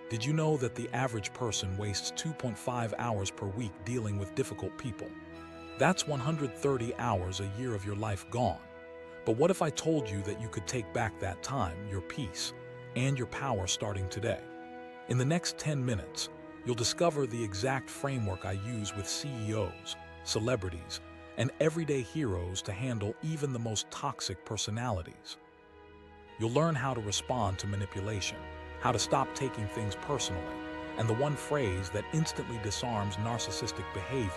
Did you know that the average person wastes 2.5 hours per week dealing with difficult people? That's 130 hours a year of your life gone. But what if I told you that you could take back that time, your peace, and your power starting today? In the next 10 minutes, you'll discover the exact framework I use with CEOs, celebrities, and everyday heroes to handle even the most toxic personalities. You'll learn how to respond to manipulation, how to stop taking things personally, and the one phrase that instantly disarms narcissistic behavior.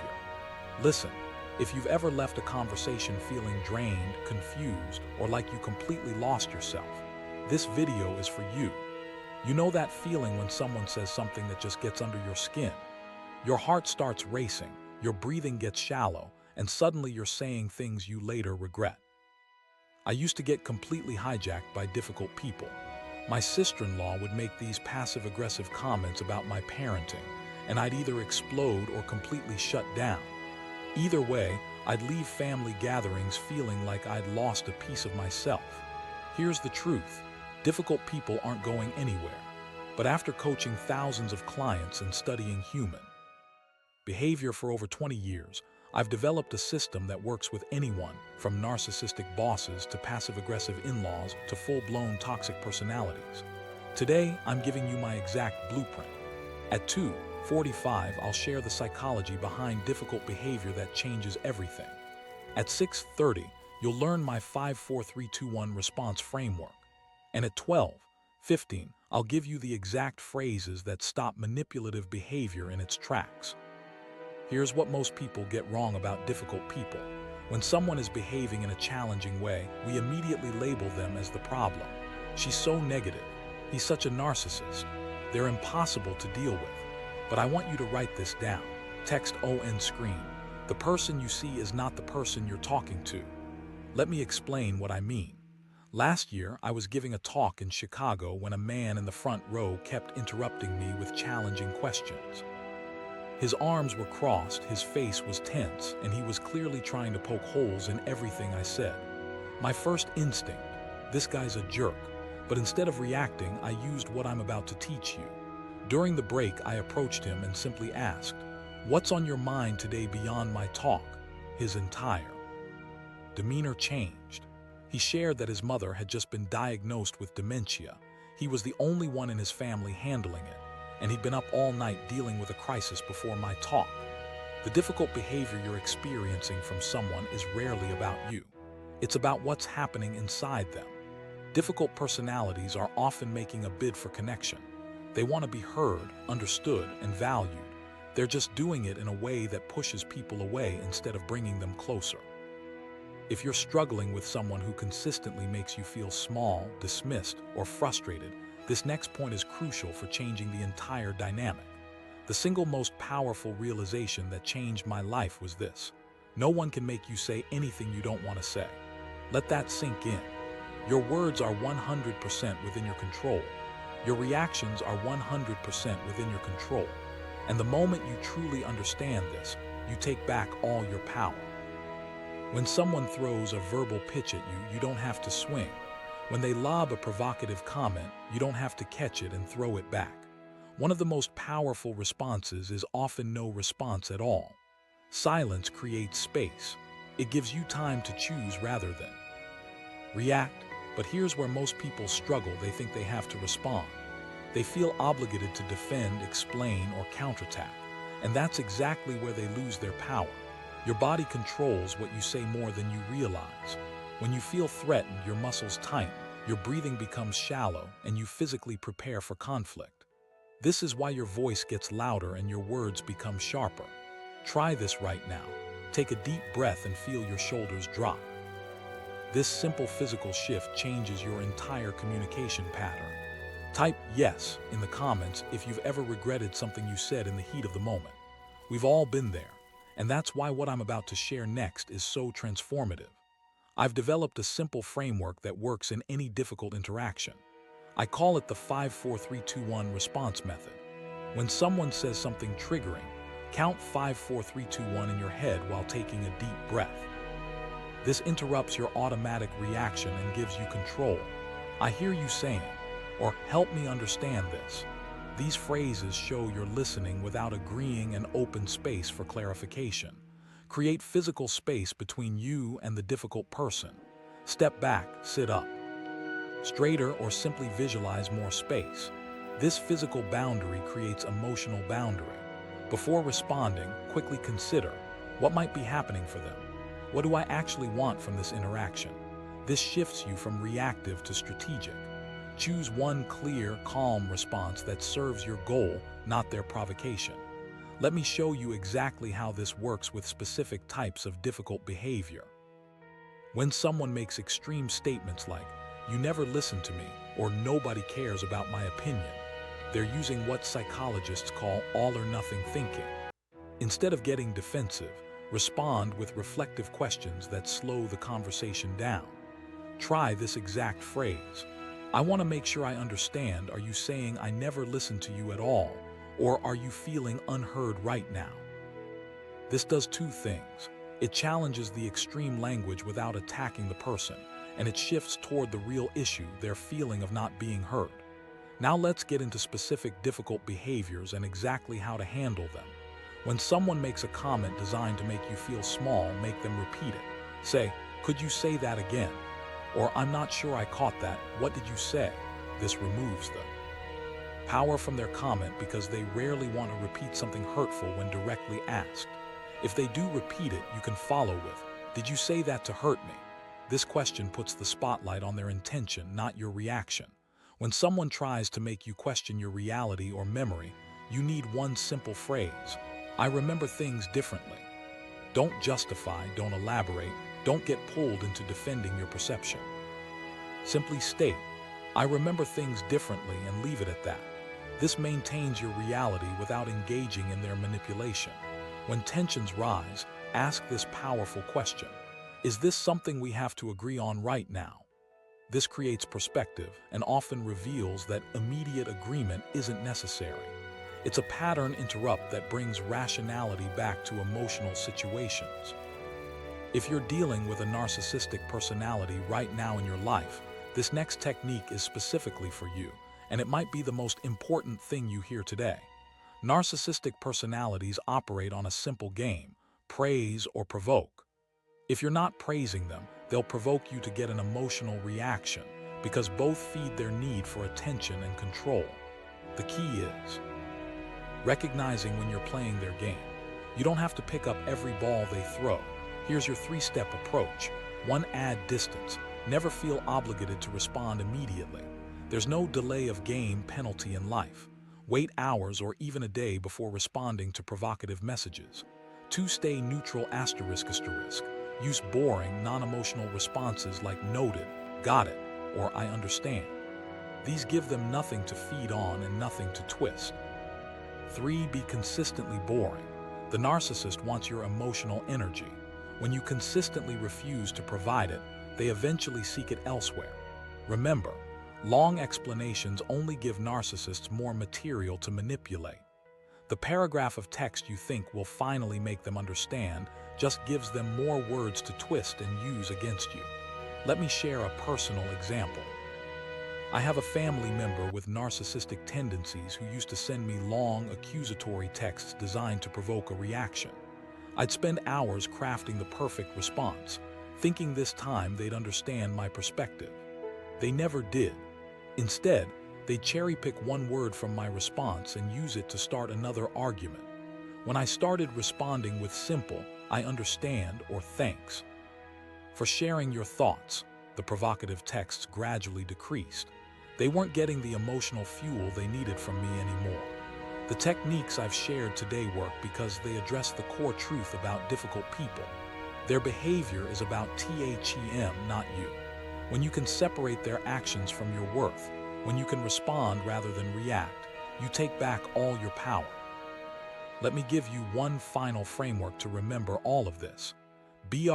Listen, if you've ever left a conversation feeling drained, confused, or like you completely lost yourself, this video is for you. You know that feeling when someone says something that just gets under your skin? Your heart starts racing, your breathing gets shallow, and suddenly you're saying things you later regret. I used to get completely hijacked by difficult people. My sister-in-law would make these passive-aggressive comments about my parenting, and I'd either explode or completely shut down. Either way, I'd leave family gatherings feeling like I'd lost a piece of myself. Here's the truth. Difficult people aren't going anywhere. But after coaching thousands of clients and studying human behavior for over 20 years, I've developed a system that works with anyone, from narcissistic bosses to passive-aggressive in-laws to full-blown toxic personalities. Today, I'm giving you my exact blueprint. At 2:45, I'll share the psychology behind difficult behavior that changes everything. At 6:30, you'll learn my 5-4-3-2-1 response framework. And at 12:15, I'll give you the exact phrases that stop manipulative behavior in its tracks. Here's what most people get wrong about difficult people. When someone is behaving in a challenging way, we immediately label them as the problem. She's so negative. He's such a narcissist. They're impossible to deal with. But I want you to write this down. Text on screen. The person you see is not the person you're talking to. Let me explain what I mean. Last year, I was giving a talk in Chicago when a man in the front row kept interrupting me with challenging questions. His arms were crossed, his face was tense, and he was clearly trying to poke holes in everything I said. My first instinct, this guy's a jerk, but instead of reacting, I used what I'm about to teach you. During the break, I approached him and simply asked, "What's on your mind today beyond my talk?" His entire demeanor changed. He shared that his mother had just been diagnosed with dementia. He was the only one in his family handling it, and he'd been up all night dealing with a crisis before my talk. The difficult behavior you're experiencing from someone is rarely about you. It's about what's happening inside them. Difficult personalities are often making a bid for connection. They want to be heard, understood, and valued. They're just doing it in a way that pushes people away instead of bringing them closer. If you're struggling with someone who consistently makes you feel small, dismissed, or frustrated, this next point is crucial for changing the entire dynamic. The single most powerful realization that changed my life was this: no one can make you say anything you don't want to say. Let that sink in. Your words are 100% within your control. Your reactions are 100% within your control. And the moment you truly understand this, you take back all your power. When someone throws a verbal pitch at you, you don't have to swing. When they lob a provocative comment, you don't have to catch it and throw it back. One of the most powerful responses is often no response at all. Silence creates space. It gives you time to choose rather than react. But here's where most people struggle. They think they have to respond. They feel obligated to defend, explain, or counterattack. And that's exactly where they lose their power. Your body controls what you say more than you realize. When you feel threatened, your muscles tighten, your breathing becomes shallow, and you physically prepare for conflict. This is why your voice gets louder and your words become sharper. Try this right now. Take a deep breath and feel your shoulders drop. This simple physical shift changes your entire communication pattern. Type "yes" in the comments if you've ever regretted something you said in the heat of the moment. We've all been there, and that's why what I'm about to share next is so transformative. I've developed a simple framework that works in any difficult interaction. I call it the 5-4-3-2-1 response method. When someone says something triggering, count 5-4-3-2-1 in your head while taking a deep breath. This interrupts your automatic reaction and gives you control. I hear you saying, or help me understand this. These phrases show you're listening without agreeing and open space for clarification. Create physical space between you and the difficult person. Step back, sit up. Straighter, or simply visualize more space. This physical boundary creates emotional boundary. Before responding, quickly consider, what might be happening for them? What do I actually want from this interaction? This shifts you from reactive to strategic. Choose one clear, calm response that serves your goal, not their provocation. Let me show you exactly how this works with specific types of difficult behavior. When someone makes extreme statements like, "You never listen to me," or "Nobody cares about my opinion," they're using what psychologists call all-or-nothing thinking. Instead of getting defensive, respond with reflective questions that slow the conversation down. Try this exact phrase. "I want to make sure I understand, are you saying I never listen to you at all, or are you feeling unheard right now?" This does two things. It challenges the extreme language without attacking the person, and it shifts toward the real issue, their feeling of not being heard. Now let's get into specific difficult behaviors and exactly how to handle them. When someone makes a comment designed to make you feel small, make them repeat it. Say, "Could you say that again?" Or, "I'm not sure I caught that. What did you say?" This removes the power from their comment because they rarely want to repeat something hurtful when directly asked. If they do repeat it, you can follow with, "Did you say that to hurt me?" This question puts the spotlight on their intention, not your reaction. When someone tries to make you question your reality or memory, you need one simple phrase. "I remember things differently." Don't justify, don't elaborate, don't get pulled into defending your perception. Simply state, "I remember things differently," and leave it at that. This maintains your reality without engaging in their manipulation. When tensions rise, ask this powerful question. Is this something we have to agree on right now? This creates perspective and often reveals that immediate agreement isn't necessary. It's a pattern interrupt that brings rationality back to emotional situations. If you're dealing with a narcissistic personality right now in your life, this next technique is specifically for you, and it might be the most important thing you hear today. Narcissistic personalities operate on a simple game: praise or provoke. If you're not praising them, they'll provoke you to get an emotional reaction, because both feed their need for attention and control. The key is recognizing when you're playing their game. You don't have to pick up every ball they throw. Here's your three-step approach. 1. Add distance. Never feel obligated to respond immediately. There's no delay of game penalty in life. Wait hours or even a day before responding to provocative messages. 2. Stay neutral ***. Use boring, non-emotional responses like "noted," "got it," or "I understand." These give them nothing to feed on and nothing to twist. 3. Be consistently boring. The narcissist wants your emotional energy. When you consistently refuse to provide it, they eventually seek it elsewhere. Remember, long explanations only give narcissists more material to manipulate. The paragraph of text you think will finally make them understand just gives them more words to twist and use against you. Let me share a personal example. I have a family member with narcissistic tendencies who used to send me long, accusatory texts designed to provoke a reaction. I'd spend hours crafting the perfect response, thinking this time they'd understand my perspective. They never did. Instead, they'd cherry-pick one word from my response and use it to start another argument. When I started responding with simple, "I understand," or "thanks for sharing your thoughts," the provocative texts gradually decreased. They weren't getting the emotional fuel they needed from me anymore. The techniques I've shared today work because they address the core truth about difficult people. Their behavior is about them, not you. When you can separate their actions from your worth, when you can respond rather than react, you take back all your power. Let me give you one final framework to remember all of this. Be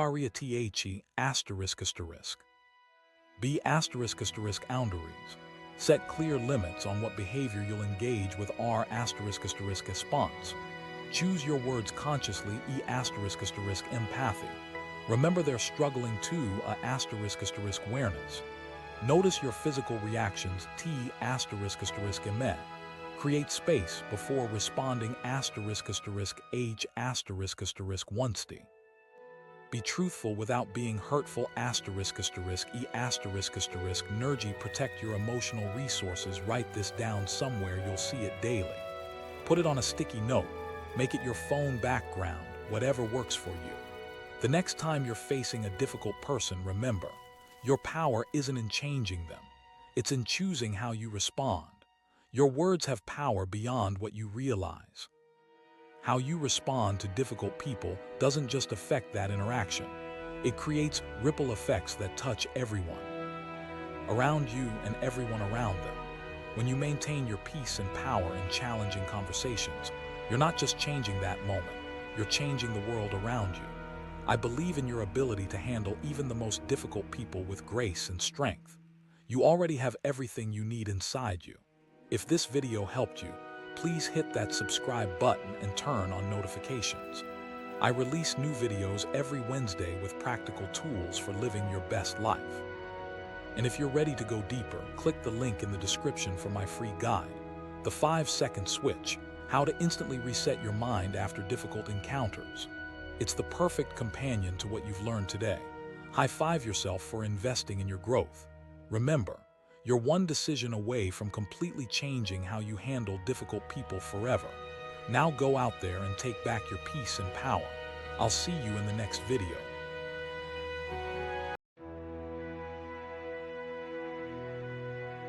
boundaries. Set clear limits on what behavior you'll engage with response. Choose your words consciously. Empathy. Remember they're struggling too. Awareness. Notice your physical reactions. Emet. Create space before responding **H***. Be truthful without being hurtful **E**. Energy, protect your emotional resources. Write this down somewhere, you'll see it daily. Put it on a sticky note. Make it your phone background, whatever works for you. The next time you're facing a difficult person, remember, your power isn't in changing them. It's in choosing how you respond. Your words have power beyond what you realize. How you respond to difficult people doesn't just affect that interaction. It creates ripple effects that touch everyone around you and everyone around them. When you maintain your peace and power in challenging conversations, you're not just changing that moment, you're changing the world around you. I believe in your ability to handle even the most difficult people with grace and strength. You already have everything you need inside you. If this video helped you, please hit that subscribe button and turn on notifications. I release new videos every Wednesday with practical tools for living your best life. And if you're ready to go deeper, click the link in the description for my free guide, The 5-Second Switch, How to Instantly Reset Your Mind After Difficult Encounters. It's the perfect companion to what you've learned today. High-five yourself for investing in your growth. Remember, you're one decision away from completely changing how you handle difficult people forever. Now go out there and take back your peace and power. I'll see you in the next video.